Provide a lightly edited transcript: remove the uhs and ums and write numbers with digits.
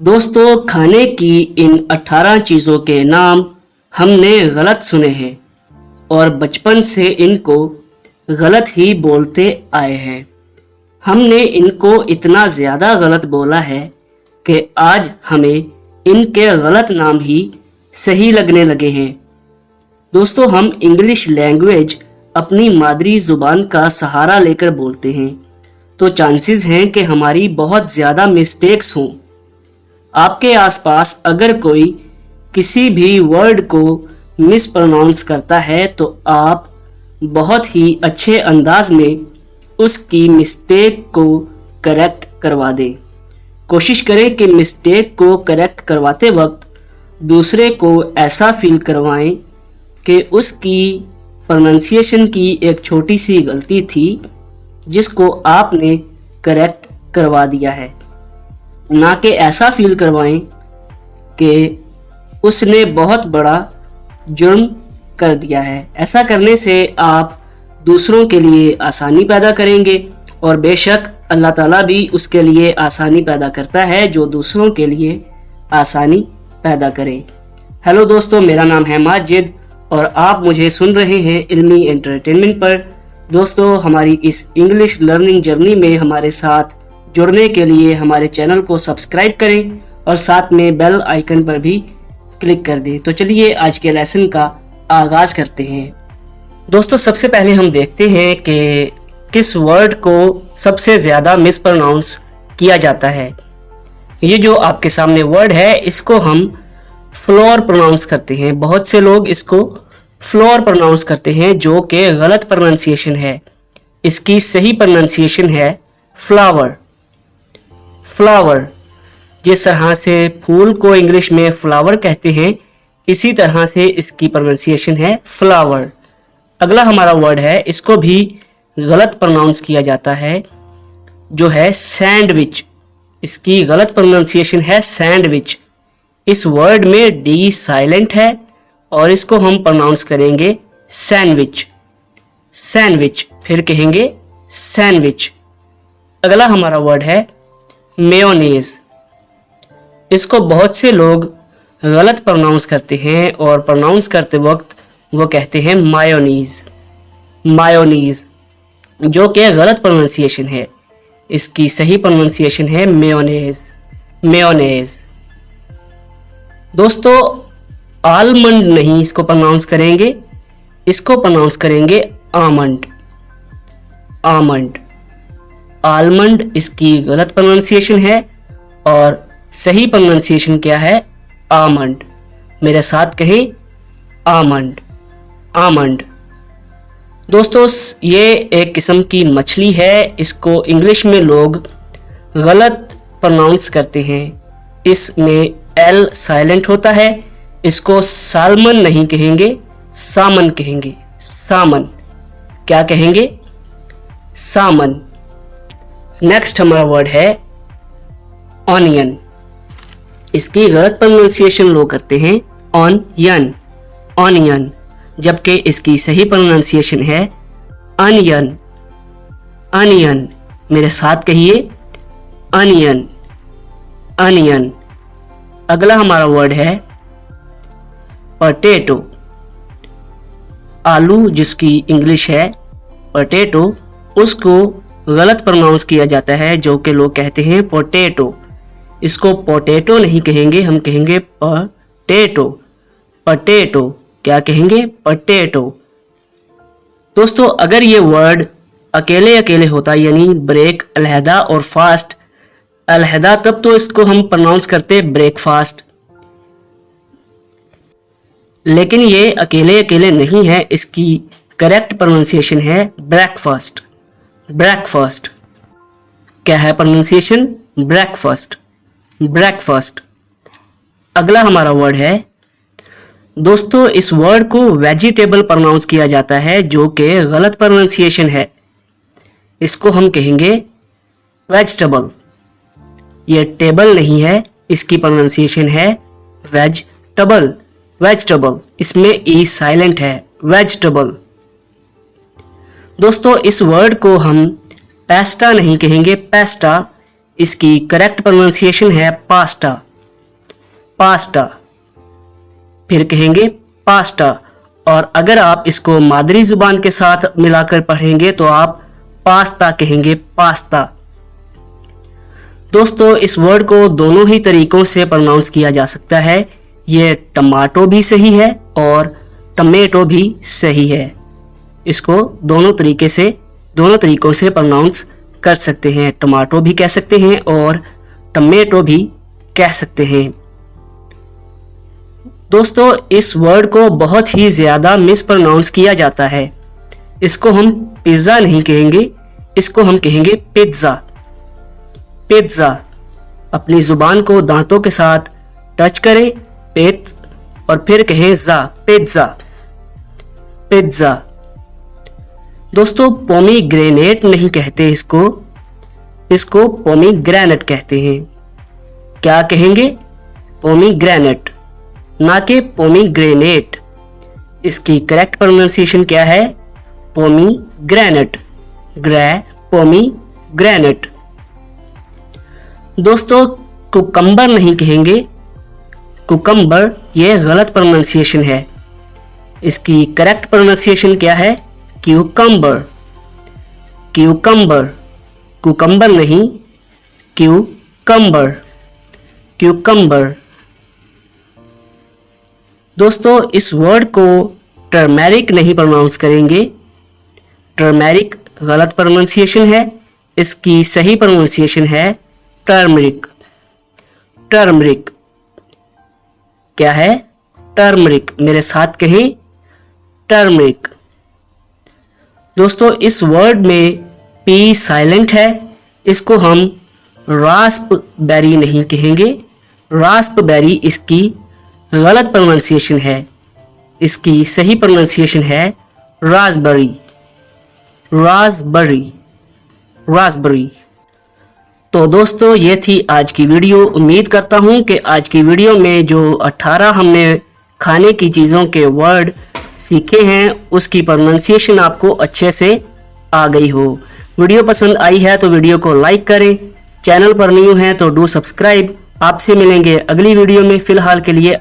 दोस्तों, खाने की इन 18 चीज़ों के नाम हमने गलत सुने हैं और बचपन से इनको गलत ही बोलते आए हैं। हमने इनको इतना ज़्यादा गलत बोला है कि आज हमें इनके गलत नाम ही सही लगने लगे हैं। दोस्तों, हम इंग्लिश लैंग्वेज अपनी मादरी ज़ुबान का सहारा लेकर बोलते हैं, तो चांसेस हैं कि हमारी बहुत ज़्यादा मिस्टेक्स हों। आपके आसपास अगर कोई किसी भी वर्ड को मिस प्रोनाउंस करता है तो आप बहुत ही अच्छे अंदाज में उसकी मिस्टेक को करेक्ट करवा दें। कोशिश करें कि मिस्टेक को करेक्ट करवाते वक्त दूसरे को ऐसा फील करवाएं कि उसकी प्रोनाउंसिएशन की एक छोटी सी गलती थी जिसको आपने करेक्ट करवा दिया है, ना कि ऐसा फील करवाएं कि उसने बहुत बड़ा जुर्म कर दिया है। ऐसा करने से आप दूसरों के लिए आसानी पैदा करेंगे और बेशक अल्लाह ताला भी उसके लिए आसानी पैदा करता है जो दूसरों के लिए आसानी पैदा करे। हेलो दोस्तों, मेरा नाम है माजिद और आप मुझे सुन रहे हैं इल्मी एंटरटेनमेंट पर। दोस्तों, हमारी इस इंग्लिश लर्निंग जर्नी में हमारे साथ जुड़ने के लिए हमारे चैनल को सब्सक्राइब करें और साथ में बेल आइकन पर भी क्लिक कर दें। तो चलिए आज के लेसन का आगाज़ करते हैं। दोस्तों, सबसे पहले हम देखते हैं कि किस वर्ड को सबसे ज़्यादा मिस प्रोनाउंस किया जाता है। ये जो आपके सामने वर्ड है इसको हम फ्लोर प्रोनाउंस करते हैं। बहुत से लोग इसको फ्लोर प्रोनाउंस करते हैं जो कि गलत प्रोनाउंसिएशन है। इसकी सही प्रोनाउंसिएशन है फ्लावर। फ्लावर, जिस तरह से फूल को इंग्लिश में फ्लावर कहते हैं, इसी तरह से इसकी प्रोनाउंसिएशन है फ्लावर। अगला हमारा वर्ड है, इसको भी गलत प्रोनाउंस किया जाता है, जो है सैंडविच। इसकी गलत प्रोनाउंसिएशन है सैंडविच। इस वर्ड में डी साइलेंट है और इसको हम प्रोनाउंस करेंगे सैंडविच। सैंडविच, फिर कहेंगे सैंडविच। अगला हमारा वर्ड है मेयोनीज। इसको बहुत से लोग गलत प्रोनाउंस करते हैं और प्रोनाउंस करते वक्त वो कहते हैं मायोनीज। मायोनीज, जो कि गलत प्रोनाउंसिएशन है। इसकी सही प्रोनाउंसिएशन है मेयोनेज। मेयोनेज। दोस्तों, आलमंड नहीं इसको प्रोनाउंस करेंगे, इसको प्रोनाउंस करेंगे आमंड। आमंड। आलमंड इसकी गलत प्रोनाउंसिएशन है और सही प्रोनाउंसिएशन क्या है? आमंड। मेरे साथ कहें आमंड। आमंड। दोस्तों, ये एक किस्म की मछली है। इसको इंग्लिश में लोग गलत प्रोनाउंस करते हैं। इसमें एल साइलेंट होता है। इसको सालमन नहीं कहेंगे, सामन कहेंगे। सामन। क्या कहेंगे? सामन। नेक्स्ट हमारा वर्ड है ऑनियन। इसकी गलत प्रोनाउंसिएशन लोग करते हैं ऑनियन। ऑनियन, जबकि इसकी सही प्रोनाउंसिएशन है अनियन। अनियन। मेरे साथ कहिए अनियन। अनियन। अगला हमारा वर्ड है पोटैटो। आलू, जिसकी इंग्लिश है पोटैटो, उसको गलत प्रोनाउंस किया जाता है जो कि लोग कहते हैं पोटैटो। इसको पोटैटो नहीं कहेंगे, हम कहेंगे पोटैटो। पोटैटो। क्या कहेंगे? पोटैटो। दोस्तों, अगर ये वर्ड अकेले अकेले होता, यानी ब्रेक अलहदा और फास्ट अलहदा, तब तो इसको हम प्रोनाउंस करते ब्रेकफास्ट। लेकिन ये अकेले अकेले नहीं है। इसकी करेक्ट प्रोनाउंसिएशन है ब्रेकफास्ट। ब्रेकफास्ट। क्या है प्रोनाउंसिएशन? ब्रेकफास्ट। ब्रेकफास्ट। अगला हमारा वर्ड है, दोस्तों, इस वर्ड को वेजिटेबल प्रोनाउंस किया जाता है जो कि गलत प्रोनाउंसिएशन है। इसको हम कहेंगे वेजिटेबल। ये टेबल नहीं है, इसकी प्रोनाउंसिएशन है वेजिटेबल। वेजिटेबल। इसमें ई साइलेंट है। वेजिटेबल। दोस्तों, इस वर्ड को हम पास्ता नहीं कहेंगे, पास्ता। इसकी करेक्ट प्रोनाउंसिएशन है पास्ता। पास्ता, फिर कहेंगे पास्ता। और अगर आप इसको मादरी जुबान के साथ मिलाकर पढ़ेंगे तो आप पास्ता कहेंगे, पास्ता। दोस्तों इस वर्ड को दोनों ही तरीकों से प्रोनाउंस किया जा सकता है। ये टमाटो भी सही है और टमेटो भी सही है। इसको दोनों तरीकों से प्रोनाउंस कर सकते हैं। टमाटो भी कह सकते हैं और टमेटो भी कह सकते हैं। दोस्तों इस वर्ड को बहुत ही ज़्यादा मिस प्रोनाउंस किया जाता है। इसको हम पिज़्ज़ा नहीं कहेंगे, इसको हम कहेंगे पिज़्ज़ा, पिज़्ज़ा। अपनी जुबान को दांतों के साथ टच करें, पेट, और फिर कहें ज़ा, पिज़्ज़ा, पिज़्ज़ा। दोस्तों पोमीग्रेनेट नहीं कहते इसको पोमीग्रेनेट कहते हैं। क्या कहेंगे? पोमीग्रेनेट, ना कि पोमीग्रेनेट। इसकी करेक्ट प्रोनाउंसिएशन क्या है? Pomegranate, pomegranate. दोस्तों कुकम्बर नहीं कहेंगे, कुकम्बर, यह गलत प्रोनाउंसिएशन है। इसकी करेक्ट प्रोनाउंसिएशन क्या है? क्यूकम्बर, क्यूकम्बर, कुकम्बर नहीं, क्यूकम्बर, क्यूकम्बर। दोस्तों इस वर्ड को टर्मेरिक नहीं प्रोनाउंस करेंगे। टर्मेरिक गलत प्रोनाउंसिएशन है। इसकी सही प्रोनाउंसिएशन है टर्मरिक, टर्मरिक। क्या है? टर्मरिक। मेरे साथ कहें, टर्मरिक। दोस्तों इस वर्ड में पी साइलेंट है। इसको हम रास्पबेरी नहीं कहेंगे। रास्पबेरी इसकी गलत प्रोनाउंसिएशन है। इसकी सही प्रोनाउंसिएशन है रास्पबेरी, रास्पबेरी, रास्पबेरी। तो दोस्तों ये थी आज की वीडियो। उम्मीद करता हूँ कि आज की वीडियो में जो 18 हमने खाने की चीज़ों के वर्ड सीखे हैं उसकी प्रोनाउंसिएशन आपको अच्छे से आ गई हो। वीडियो पसंद आई है तो वीडियो को लाइक करें। चैनल पर न्यू हैं तो डू सब्सक्राइब। आपसे मिलेंगे अगली वीडियो में। फिलहाल के लिए